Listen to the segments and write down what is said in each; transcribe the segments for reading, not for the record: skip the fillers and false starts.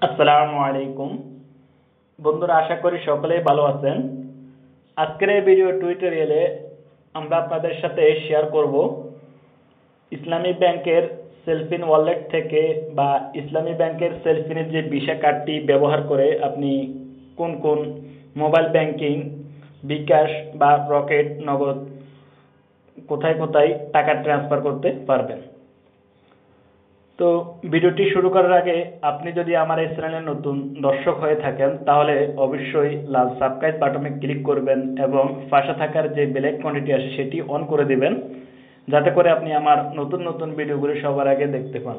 আসসালামু আলাইকুম বন্ধুরা, আশা করি সকলেই ভালো আছেন। আজকের এই ভিডিও টিউটোরিয়ালে আমরা আপনাদের সাথে শেয়ার করব ইসলামী ব্যাংকের সেলফিন ওয়ালেট থেকে বা ইসলামী ব্যাংকের সেলফিনের যে ভিসা কার্ডটি ব্যবহার করে আপনি কোন কোন মোবাইল ব্যাংকিং, বিকাশ বা রকেট, নগদ কোথায় কোথায় টাকা ট্রান্সফার করতে পারবেন। তো ভিডিওটি শুরু করার আগে আপনি যদি আমার এই চ্যানেলে নতুন দর্শক হয়ে থাকেন তাহলে অবশ্যই লাল সাবস্ক্রাইব বাটনে ক্লিক করবেন এবং পাশে থাকার যে বেল আইকনটি আছে সেটি অন করে দিবেন, যাতে করে আপনি আমার নতুন নতুন ভিডিওগুলি সবার আগে দেখতে পান।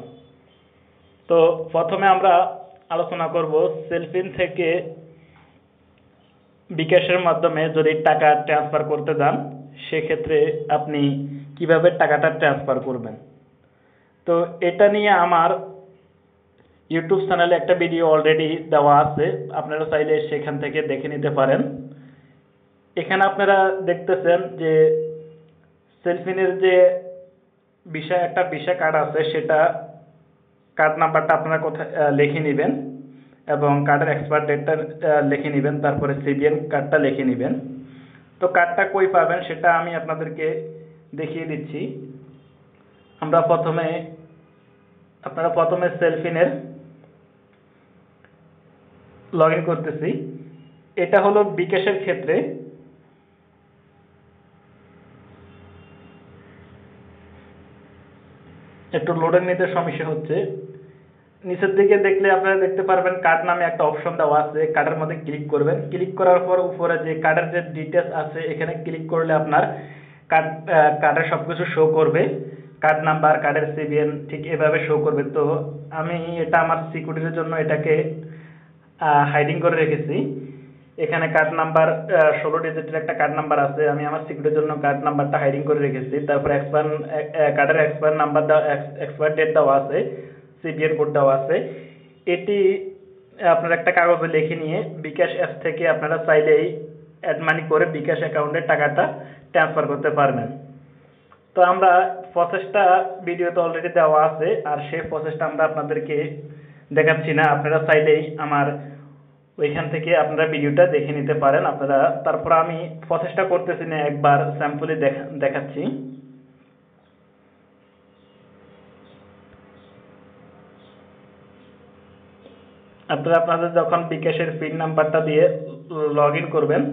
তো প্রথমে আমরা আলোচনা করব সেলফিন থেকে বিকাশের মাধ্যমে যদি টাকা ট্রান্সফার করতে যান সেক্ষেত্রে আপনি কিভাবে টাকাটা ট্রান্সফার করবেন। তো এটা নিয়ে আমার ইউটিউব চ্যানেলে একটা ভিডিও অলরেডি দেওয়া আছে, আপনারা চাইলে সেখান থেকে দেখে নিতে পারেন। এখানে আপনারা দেখতেছেন যে সেলফিনের যে একটা ভিসা কার্ড আছে, সেটা কার্ড নাম্বারটা আপনারা কোথায় লিখে নেবেন এবং কার্ডের এক্সপায়ার ডেটটা লিখে নেবেন, তারপরে সিবিএন কার্ডটা লিখে নেবেন। তো কার্ডটা কই পাবেন সেটা আমি আপনাদেরকে দেখিয়ে দিচ্ছি। আপনারা প্রথমে সেলফিনের লগ ইন করতেছি। এটা হলো বিকাশের ক্ষেত্রে। একটু লোডের নিতে সমস্যা হচ্ছে। নিচের দিকে দেখলে আপনারা দেখতে পারবেন কার্ড নামে একটা অপশন দেওয়া আছে, কার্ডের মধ্যে ক্লিক করবেন। ক্লিক করার পর উপরে যে কার্ডের যে ডিটেলস আছে এখানে ক্লিক করলে আপনার কার্ডের সবকিছু শো করবে, কার্ড নাম্বার, কার্ডের সিবিএন ঠিক এভাবে শো করবে। তো আমি এটা আমার সিকিউরিটির জন্য এটাকে হাইডিং করে রেখেছি। এখানে কার্ড নাম্বার 16 ডিজিটের একটা কার্ড নাম্বার আছে, আমি আমার সিকিউরিটির জন্য কার্ড নাম্বারটা হাইডিং করে রেখেছি। তারপর কার্ডের এক্সপায়ার নাম্বার দেওয়া, এক্সপায়ার ডেট দেওয়া আছে, সিবিএন কোড দেওয়া আছে। এটি আপনারা একটা কাগজে লিখে নিয়ে বিকাশ অ্যাপ থেকে আপনারা চাইলেই অ্যাড মানি করে বিকাশ অ্যাকাউন্টে টাকাটা ট্রান্সফার করতে পারবেন। তো আমরা প্রসেসটা ভিডিওতে অলরেডি দেওয়া আছে, আর সেই প্রসেসটা আমরা আপনাদেরকে দেখাচ্ছি না। আপনারা চাইলেই আমার ওইখান থেকে আপনারা ভিডিওটা দেখে নিতে পারেন। আপনারা তারপর আমি প্রসেসটা করতেছি না, একবার স্যাম্পলি দেখাচ্ছি। আপনারা আপনাদের যখন বিকাশের পিন নাম্বারটা দিয়ে লগ ইন করবেন,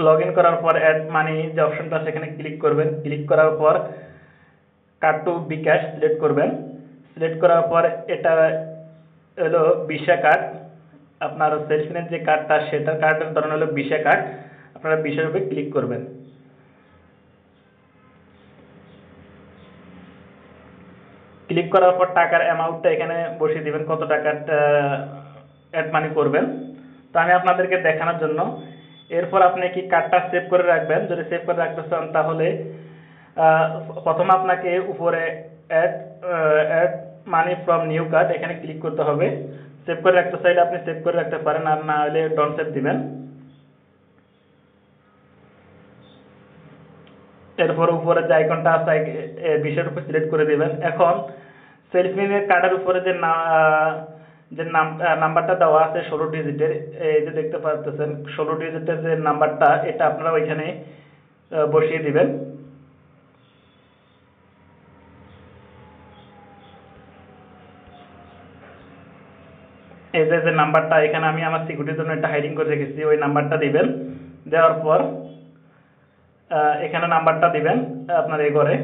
লগ ইন করার পর অ্যাড মানি যে অপশনটা সেখানে ক্লিক করবেন। ক্লিক করার পর কার্ড টু বিকাশ সিলেক্ট করবেন। সিলেক্ট করার পর এটা হলো ভিসা কার্ড। আপনার সেলফিনের যে কার্ডটা সেটা কার্ডের ধরন হলো ভিসা কার্ড। আপনারা ভিসার উপরে ক্লিক করবেন। ক্লিক করার পর টাকার অ্যামাউন্টটা এখানে বসিয়ে দিবেন, কত টাকা অ্যাড মানি করবেন। তো আমি আপনাদেরকে দেখানোর জন্য, এরপর আপনি কি কার্ডটা সেভ করে রাখবেন। যদি সেভ করে রাখতে চান তাহলে প্রথমে আপনাকে উপরে add money from new card এখানে ক্লিক করতে হবে। সেভ করে রাখতে চাইলে আপনি সেভ করে রাখতে পারেন, আর না হলে ডন্ট সেভ দিবেন। এরপর উপরে যে আইকনটা আছে ভিসার উপর সিলেক্ট করে দিবেন। এখন সেলফিনের কার্ডের উপরে যে নাম্বারটা দেওয়া আছে 16 ডিজিটের, এই যে দেখতে পাচ্ছেন 16 ডিজিটের যে নাম্বারটা, এটা আপনারা ওইখানে বসিয়ে দিবেন। এই যে নাম্বারটা এখানে আমি আমার সিকিউরিটির জন্য একটা হাইডিং করে রেখেছি, ওই নাম্বারটা দিবেন। দেওয়ার পর এখানে নাম্বারটা দিবেন আপনার এই ঘরে,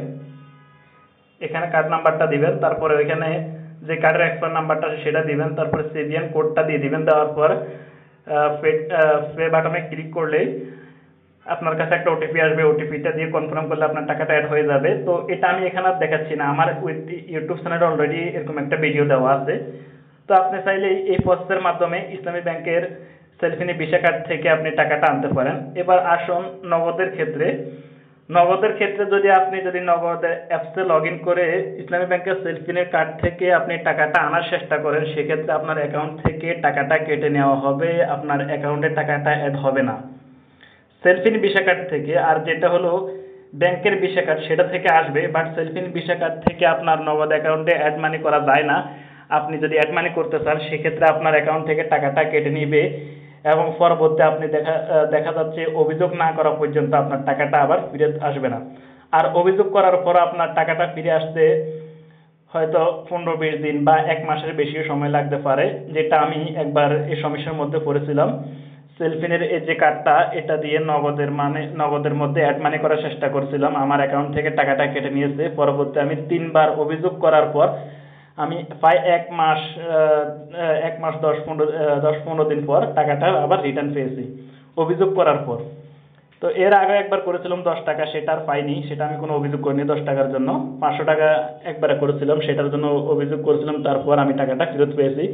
এখানে কার্ড নাম্বারটা দিবেন। তারপরে ওইখানে যে কার্ডের এক্সপায়ার নাম্বারটা আছে সেটা দিবেন। তারপরে সিবিএন কোডটা দিয়ে দিবেন। দেওয়ার পর পে বাটনে ক্লিক করলেই আপনার কাছে একটা ওটিপি আসবে। ওটিপিটা দিয়ে কনফার্ম করলে আপনার টাকাটা অ্যাড হয়ে যাবে। তো এটা আমি এখানে আর দেখাচ্ছি না, আমার ইউটিউব চ্যানেলে অলরেডি এরকম একটা ভিডিও দেওয়া আছে। তো আপনি চাইলে এই প্রসেসের মাধ্যমে ইসলামী ব্যাংকের সেলফিনি ভিসা কার্ড থেকে আপনি টাকাটা আনতে পারেন। এবার আসুন নগদের ক্ষেত্রে। যদি নগদ অ্যাপসে লগ ইন করে ইসলামী ব্যাংকের সেলফিনের কার্ড থেকে আপনি টাকাটা আনার চেষ্টা করেন, সেক্ষেত্রে আপনার অ্যাকাউন্ট থেকে টাকাটা কেটে নেওয়া হবে, আপনার অ্যাকাউন্টে টাকাটা অ্যাড হবে না সেলফিন ভিসা কার্ড থেকে। আর যেটা হলো ব্যাংকের ভিসা কার্ড সেটা থেকে আসবে, বাট সেলফিন ভিসা কার্ড থেকে আপনার নগদ অ্যাকাউন্টে অ্যাড মানি করা যায় না। আপনি যদি অ্যাড মানি করতে চান সেক্ষেত্রে আপনার অ্যাকাউন্ট থেকে টাকাটা কেটে নিবে এবং পরবর্তী আপনি দেখা যাচ্ছে অভিযোগ না করা পর্যন্ত আপনার টাকাটা আবার ফিরে আসবে না। আর অভিযোগ করার পর আপনার টাকাটা ফিরে আসতে হয়তো 15-20 দিন বা 1 মাসের বেশিও সময় লাগতে পারে, যেটা আমি একবার এই সমস্যার মধ্যে পড়েছিলাম। সেলফিনের এই যে কার্ডটা, এটা দিয়ে নগদের মধ্যে অ্যাড মানি করার চেষ্টা করছিলাম, আমার অ্যাকাউন্ট থেকে টাকাটা কেটে নিয়েছে। পরবর্তী আমি 3বার অভিযোগ করার পর আমি প্রায় 1 মাস 1 মাস 10-15 দিন পর টাকাটা আবার রিটার্ন পেয়েছি অভিযোগ করার পর। তো এর আগে একবার করেছিলাম 10 টাকা, সেটা আর পাইনি, সেটা আমি কোনো অভিযোগ করিনি 10 টাকার জন্য। 500 টাকা একবারে করেছিলাম, সেটার জন্য অভিযোগ করেছিলাম, তারপর আমি টাকাটা ফেরত পেয়েছি।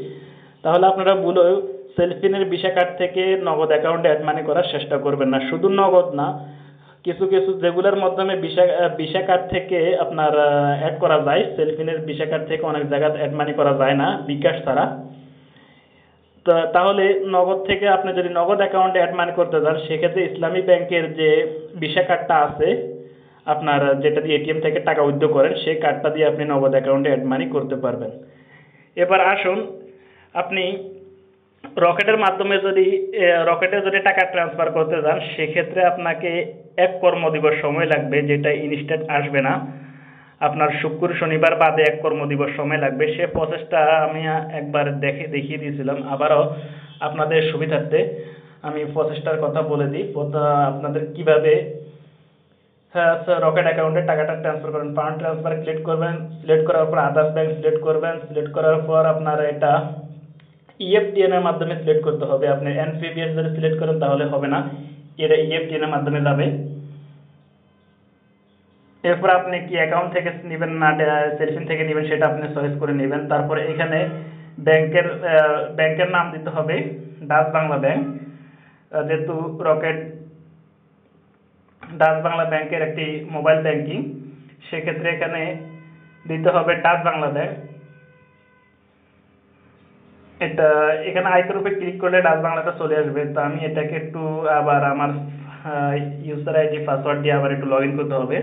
তাহলে আপনারা ভুলেও সেলফিনের ভিসা কার্ড থেকে নগদ অ্যাকাউন্টে অ্যাড মানি করার চেষ্টা করবেন না। শুধু নগদ না, কিছু কিছু যেগুলোর মাধ্যমে ভিসা কার্ড থেকে আপনার অ্যাড করা যায়, সেলফিনের ভিসা কার্ড থেকে অনেক জায়গায় অ্যাড মানি করা যায় না বিকাশ ছাড়া। তাহলে নগদ থেকে আপনি যদি নগদ অ্যাকাউন্টে অ্যাড মানি করতে চান সেক্ষেত্রে ইসলামী ব্যাংকের যে ভিসা কার্ডটা আছে আপনার, যেটা দিয়ে এটিএম থেকে টাকা উইথড্র করেন, সেই কার্ডটা দিয়ে আপনি নগদ অ্যাকাউন্টে অ্যাড মানি করতে পারবেন। এবার আসুন, আপনি রকেটে যদি টাকা ট্রান্সফার করতে চান সেক্ষেত্রে আপনাকে 1 কর্মদিবস সময় লাগবে, যেটা ইনস্ট্যান্ট আসবে না। আপনার শুক্র শনিবার বাদে 1 কর্মদিবস সময় লাগবে। সে প্রসেসটা আমি একবার দেখিয়ে দিয়েছিলাম, আবারও আপনাদের সুবিধার্থে আমি প্রসেসটার কথা বলে দিই। আপনাদের কিভাবে রকেট অ্যাকাউন্টে টাকাটা ট্রান্সফার করবেন। ফান্ড ট্রান্সফার সিলেক্ট করবেন, সিলেক্ট করার পর আদার্স ব্যাংক সিলেক্ট করবেন, সিলেক্ট করার পর আপনার এটা ইএফটিএন এর মাধ্যমে সিলেক্ট করতে হবে। আপনি এনপিবিএস যদি সিলেক্ট করেন তাহলে হবে না, এটা ইএফটিএন এর মাধ্যমে যাবে। এরপর আপনি কি অ্যাকাউন্ট থেকে নেবেন না সেলফিন থেকে নেবেন সেটা আপনি চয়েস করে নেবেন। তারপরে এখানে ব্যাংকের নাম দিতে হবে ডাচ বাংলা ব্যাংক, যেহেতু রকেট ডাচ বাংলা ব্যাংকের একটি মোবাইল ব্যাংকিং, সেক্ষেত্রে এখানে দিতে হবে ডাচ বাংলা ব্যাংক। এটা এখানে আইকনের উপরে ক্লিক করলে ডাচ বাংলাটা চলে আসবে। তো আমি এটাকে একটু আবার আমার ইউজার আইডি পাসওয়ার্ড দিয়ে আবার একটু লগ ইন করতে হবে।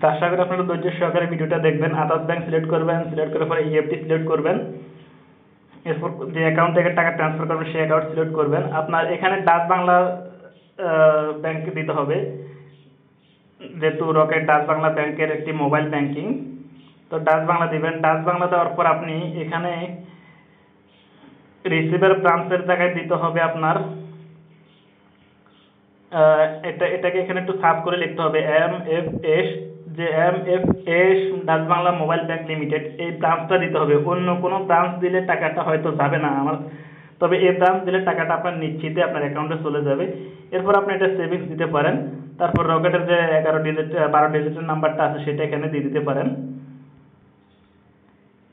তো আশা করি আপনারা ধৈর্য সহকারে ভিডিওটা দেখবেন। আদার্স ব্যাংক সিলেক্ট করবেন, সিলেক্ট করার পরে ইএফটি সিলেক্ট করবেন। এরপর যে অ্যাকাউন্ট থেকে টাকা ট্রান্সফার করবেন সেই অ্যাকাউন্ট সিলেক্ট করবেন। আপনার এখানে ডাচ বাংলা ব্যাংক দিতে হবে, যেহেতু রকেট ডাচ বাংলা ব্যাংকের একটি মোবাইল ব্যাংকিং। তো ডাচ বাংলা দিবেন। ডাচ বাংলা দেওয়ার পর আপনি এখানে রিসিভার ব্রাঞ্চের জায়গায় দিতে হবে আপনার এটাকে এখানে একটু সার্চ করে লিখতে হবে MFS Dutch Bangla mobile bank limited, এই ব্রাঞ্চটা দিতে হবে। অন্য কোনো ব্রাঞ্চ দিলে টাকাটা হয়তো যাবে না আমার, তবে এই ব্রাঞ্চ দিলে টাকাটা আপনার নিশ্চিতে আপনার অ্যাকাউন্টে চলে যাবে। এরপর আপনি এটা সেভিংস দিতে পারেন। তারপর রকেটের যে 12 ডিজিটের নাম্বারটা আছে সেটা এখানে দিয়ে দিতে পারেন।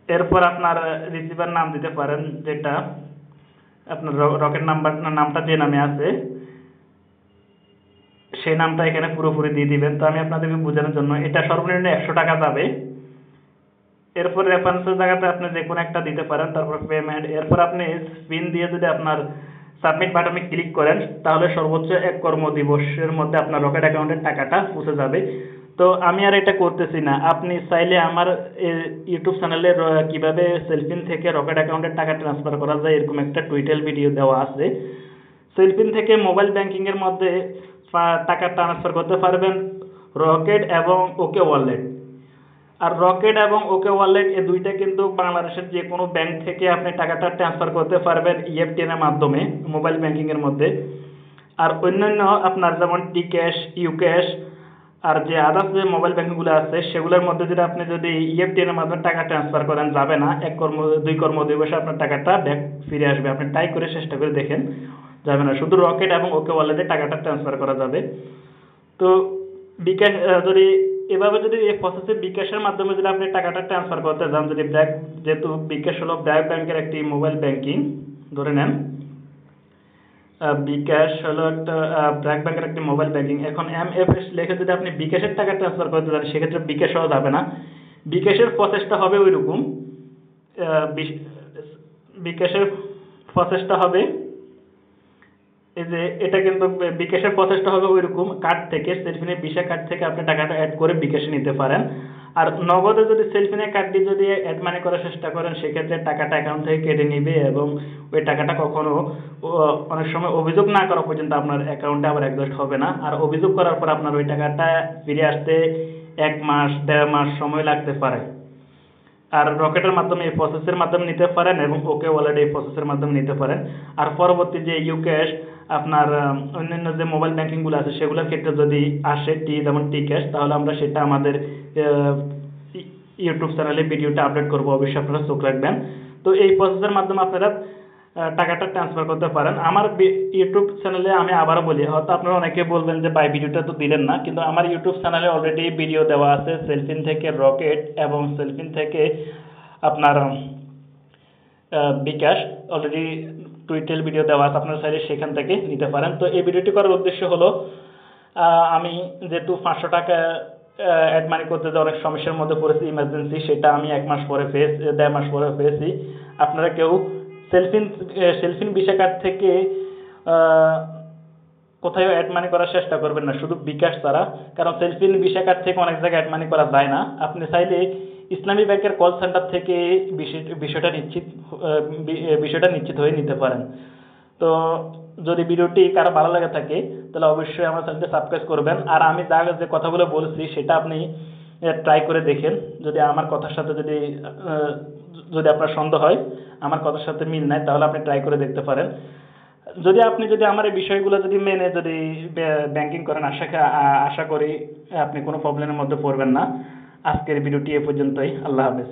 এরপর আপনার রিসিভার নাম দিতে পারেন, যেটা আপনার রকেট নামটা যে নামে আছে সেই নামটা এখানে পুরোপুরি দিয়ে দিবেন। তো আমি আপনাদেরকে বোঝানোর জন্য, এটা সর্বনিম্ন 100 টাকা যাবে। এরপর রেফারেন্সের জায়গাতে আপনি যে কোনো একটা দিতে পারেন। তারপর পেমেন্ট, এরপর আপনি পিন দিয়ে যদি আপনার সাবমিট বাটনে ক্লিক করেন তাহলে সর্বোচ্চ 1 কর্মদিবসের মধ্যে আপনার রকেট অ্যাকাউন্টের টাকাটা পৌঁছে যাবে। তো আমি আর এটা করতেছি না, আপনি চাইলে আমার ইউটিউব চ্যানেলে কিভাবে সেলফিন থেকে রকেট অ্যাকাউন্টের টাকা ট্রান্সফার করা যায় এরকম একটা টুইটার ভিডিও দেওয়া আছে। সেলফিন থেকে মোবাইল ব্যাংকিংয়ের মধ্যে টাকা ট্রান্সফার করতে পারবেন রকেট এবং ওকে ওয়ালেট। আর রকেট এবং ওকে ওয়ালেট এই দুইটা কিন্তু বাংলাদেশের যে কোনো ব্যাংক থেকে আপনি টাকাটা ট্রান্সফার করতে পারবেন ইএফটিএন এর মাধ্যমে মোবাইল ব্যাংকিংয়ের মধ্যে। আর অন্যান্য আপনার যেমন টিক্যাশ, ইউক্যাশ আর যে আদার্স যে মোবাইল ব্যাংকগুলো আছে সেগুলোর মধ্যে যদি ইএফটিএন এর মাধ্যমে টাকা ট্রান্সফার করেন যাবে না, 2 কর্মদিবসে আপনার টাকাটা ব্যাক ফিরে আসবে। আপনি ট্রাই করে চেষ্টা করে দেখেন, যাবে না। শুধু রকেট এবং ওকে ওয়ালেটে টাকাটা ট্রান্সফার করা যাবে। তো বিকাশ যদি এভাবে যদি এই প্রসেসে বিকাশের মাধ্যমে যদি আপনি টাকাটা ট্রান্সফার করতে চান, যেহেতু বিকাশ হলো ব্র্যাক ব্যাংকের একটি মোবাইল ব্যাংকিং ধরে নেন, বিকাশ হলো একটা ব্র্যাক ব্যাংকের একটি মোবাইল ব্যাংকিং। এখন MFS লিখে যদি আপনি বিকাশের টাকা ট্রান্সফার করতে চান সেক্ষেত্রে বিকাশও যাবে না। বিকাশের প্রসেসটা হবে ওইরকম, বিকাশের প্রসেসটা হবে এই যে এটা কিন্তু বিকাশের প্রসেসটা হবে ওইরকম, কার্ড থেকে সেলফিনের ভিসা কার্ড থেকে আপনি টাকাটা অ্যাড করে বিকাশে নিতে পারেন। আর নগদে যদি সেলফিনের কার্ডটি যদি অ্যাড মানি করার চেষ্টা করেন সেক্ষেত্রে টাকাটা অ্যাকাউন্ট থেকে কেটে নিবে এবং ওই টাকাটা কখনো অনেক সময় অভিযোগ না করা পর্যন্ত আপনার অ্যাকাউন্টে আবার অ্যাডজাস্ট হবে না। আর অভিযোগ করার পর আপনার ওই টাকাটা ফিরে আসতে 1 মাস 1.5 মাস সময় লাগতে পারে। আর রকেটের মাধ্যমে এই প্রসেসের মাধ্যমে নিতে পারেন এবং ওকে ওয়ালেট এই প্রসেসের মাধ্যমে নিতে পারেন। আর পরবর্তী যে ইউক্যাশ আপনার অন্যান্য যে মোবাইল ব্যাংকিংগুলো আছে সেগুলোর ক্ষেত্রে যদি আসে যেমন টি ক্যাশ, তাহলে আমরা সেটা আমাদের ইউটিউব চ্যানেলে ভিডিওটা আপলোড করবো, অবশ্যই আপনারা চোখ রাখবেন। তো এই প্রসেসের মাধ্যমে আপনারা টাকাটা ট্রান্সফার করতে পারেন। আমার ইউটিউব চ্যানেলে আমি আবারও বলি, হয়তো আপনারা অনেকে বলবেন যে ভাই ভিডিওটা তো দিলেন না, কিন্তু আমার ইউটিউব চ্যানেলে অলরেডি ভিডিও দেওয়া আছে সেলফিন থেকে রকেট এবং সেলফিন থেকে আপনার বিকাশ অলরেডি টুইটেল ভিডিও দেওয়া আছে, আপনারা চাইলে সেখান থেকে নিতে পারেন। তো এই ভিডিওটি করার উদ্দেশ্য হলো আমি যেহেতু 500 টাকা অ্যাড মানি করতে যে অনেক সমস্যার মধ্যে পড়েছি ইমার্জেন্সি, সেটা আমি 1 মাস পরে 1.5 মাস পরে পেয়েছি। আপনারা কেউ সেলফিন ভিসা কার্ড থেকে কোথাও অ্যাড মানি করার চেষ্টা করবেন না, শুধু বিকাশ ছাড়া। কারণ সেলফিন ভিসা কার্ড থেকে অনেক জায়গায় অ্যাড মানি করা যায় না। আপনি চাইলে ইসলামী ব্যাংকের কল সেন্টার থেকে বিষয়টা নিশ্চিত হয়ে নিতে পারেন। তো যদি ভিডিওটি কারো ভালো লাগে থাকে তাহলে অবশ্যই আমার চ্যানেলটি সাবস্ক্রাইব করবেন। আর আমি যে কথাগুলো বলছি সেটা আপনি ট্রাই করে দেখেন। যদি আমার কথার সাথে যদি আপনার সন্দেহ হয়, আমার কথার সাথে মিল নাই, তাহলে আপনি ট্রাই করে দেখতে পারেন। যদি আমার এই বিষয়গুলো মেনে ব্যাংকিং করেন, আশা করি আপনি কোনো প্রবলেমের মধ্যে পড়বেন না। আজকের ভিডিওটি এ পর্যন্তই। আল্লাহ হাফেজ।